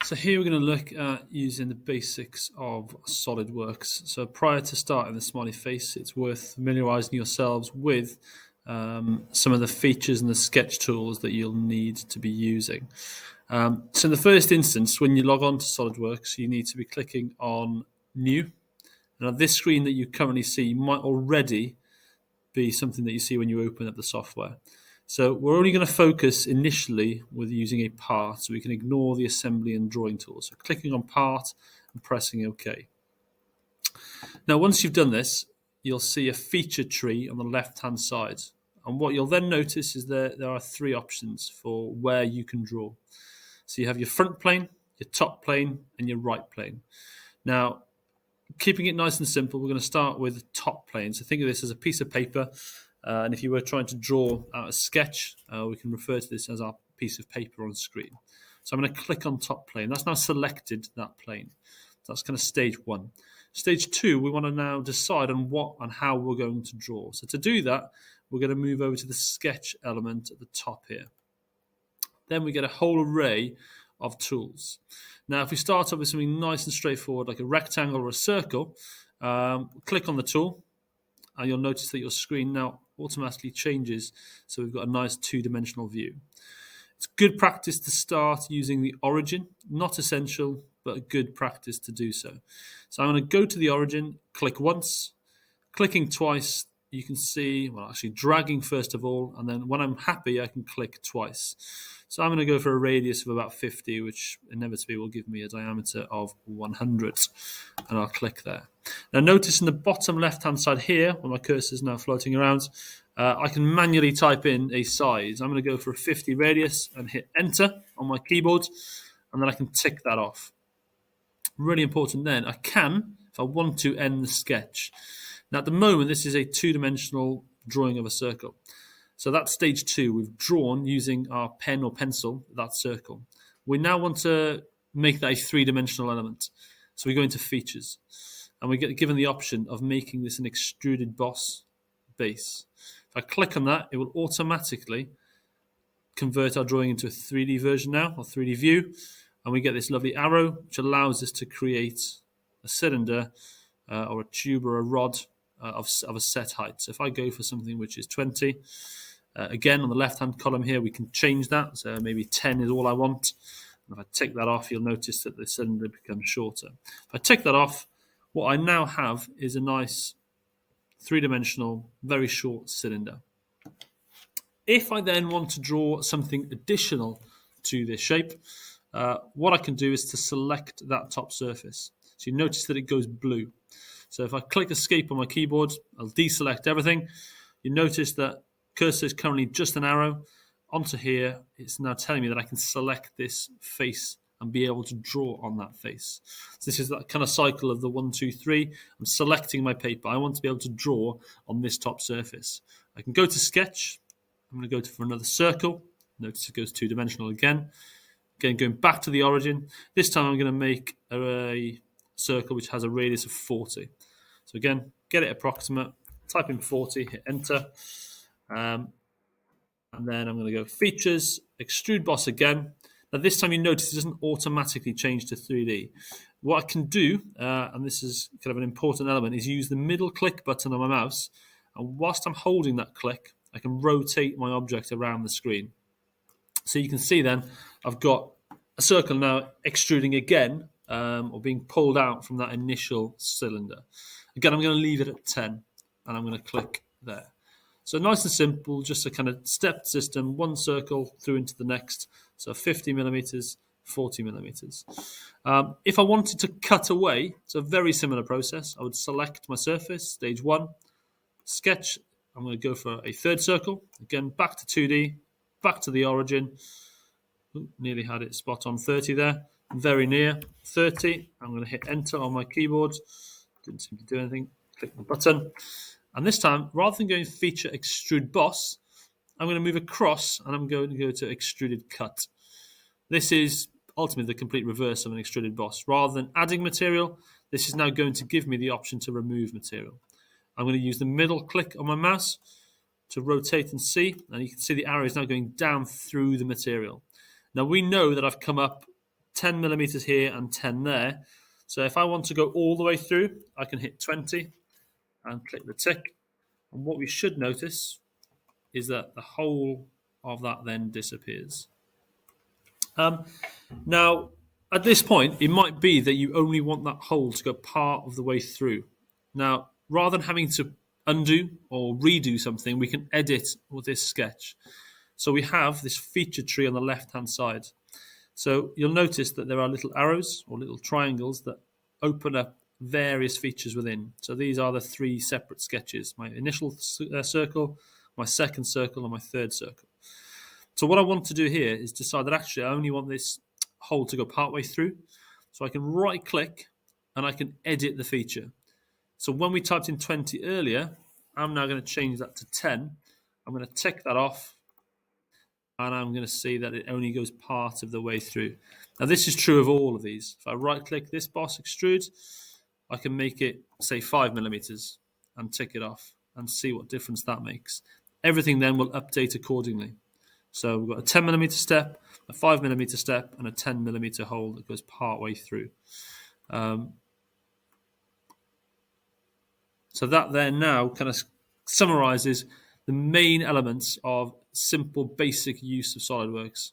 So here we're going to look at using the basics of SolidWorks. So prior to starting the smiley face, it's worth familiarizing yourselves with some of the features and the sketch tools that you'll need to be using. So in the first instance, when you log on to SolidWorks, you need to be clicking on New. Now this screen that you currently see might already be something that you see when you open up the software. So we're only going to focus initially with using a part, so we can ignore the assembly and drawing tools. So clicking on part and pressing OK. Now once you've done this, you'll see a feature tree on the left-hand side. And what you'll then notice is there are three options for where you can draw. So you have your front plane, your top plane, and your right plane. Now, keeping it nice and simple, we're going to start with the top plane. So think of this as a piece of paper. And if you were trying to draw out a sketch, we can refer to this as our piece of paper on screen. So I'm going to click on top plane. That's now selected that plane. So that's kind of stage one. Stage two, we want to now decide on what and how we're going to draw. So to do that, we're going to move over to the sketch element at the top here. Then we get a whole array of tools. Now, if we start off with something nice and straightforward, like a rectangle or a circle, click on the tool, and you'll notice that your screen now automatically changes, so we've got a nice two-dimensional view. It's good practice to start using the origin, not essential, but a good practice to do so. So I'm going to go to the origin, click once, clicking twice, you can see, well, actually dragging first of all, and then when I'm happy, I can click twice. So I'm going to go for a radius of about 50, which inevitably will give me a diameter of 100, and I'll click there. Now notice in the bottom left-hand side here, where my cursor is now floating around, I can manually type in a size. I'm going to go for a 50 radius and hit enter on my keyboard, and then I can tick that off. Really important then, I can, if I want to, end the sketch. Now at the moment, this is a two-dimensional drawing of a circle. So that's stage two. We've drawn using our pen or pencil that circle. We now want to make that a three-dimensional element. So we go into features, and we get given the option of making this an extruded boss base. If I click on that, it will automatically convert our drawing into a 3D version now, or 3D view, and we get this lovely arrow, which allows us to create a cylinder or a tube or a rod of a set height. So if I go for something which is 20, again on the left-hand column here, we can change that. So maybe 10 is all I want. And if I tick that off, you'll notice that the cylinder becomes shorter. If I tick that off, what I now have is a nice three-dimensional, very short cylinder. If I then want to draw something additional to this shape, what I can do is to select that top surface. So you notice that it goes blue. So if I click escape on my keyboard, I'll deselect everything. You notice that cursor is currently just an arrow. Onto here, it's now telling me that I can select this face and be able to draw on that face. So this is that kind of cycle of the 1, 2, 3. I'm selecting my paper. I want to be able to draw on this top surface. I can go to sketch. I'm going to go for another circle. Notice it goes two-dimensional again. Again, going back to the origin. This time I'm going to make a circle which has a radius of 40. So again, get it approximate, type in 40, hit enter. And then I'm going to go features, extrude boss again. Now this time you notice it doesn't automatically change to 3D. What I can do, and this is kind of an important element, is use the middle click button on my mouse. And whilst I'm holding that click, I can rotate my object around the screen. So you can see then I've got a circle now extruding again, or being pulled out from that initial cylinder. Again, I'm going to leave it at 10, and I'm going to click there. So nice and simple, just a kind of stepped system, one circle through into the next. So 50 millimeters, 40 millimeters. If I wanted to cut away, it's a very similar process. I would select my surface, stage one, sketch. I'm going to go for a third circle. Again, back to 2D, back to the origin. Ooh, nearly had it spot on 30 there. Very near 30. I'm going to hit enter on my keyboard. Didn't seem to do anything. Click the button. And this time, rather than going feature extrude boss, I'm going to move across and I'm going to go to extruded cut. This is ultimately the complete reverse of an extruded boss. Rather than adding material, this is now going to give me the option to remove material. I'm going to use the middle click on my mouse to rotate and see. And you can see the arrow is now going down through the material. Now we know that I've come up 10 millimeters here and 10 there. So if I want to go all the way through, I can hit 20 and click the tick. And what we should notice is that the whole of that then disappears. Now, at this point, it might be that you only want that hole to go part of the way through. Now, rather than having to undo or redo something, we can edit with this sketch. So we have this feature tree on the left-hand side. So you'll notice that there are little arrows or little triangles that open up various features within. So these are the 3 separate sketches: my initial circle, my second circle, and my third circle. So what I want to do here is decide that actually I only want this hole to go partway through. So I can right click and I can edit the feature. So when we typed in 20 earlier, I'm now going to change that to 10. I'm going to tick that off, and I'm going to see that it only goes part of the way through. Now this is true of all of these. If I right click this boss extrude, I can make it say 5 millimeters and tick it off and see what difference that makes. Everything then will update accordingly. So we've got a 10 millimeter step, a 5 millimeter step, and a 10 millimeter hole that goes part way through. So that then now kind of summarizes the main elements of simple, basic use of SolidWorks.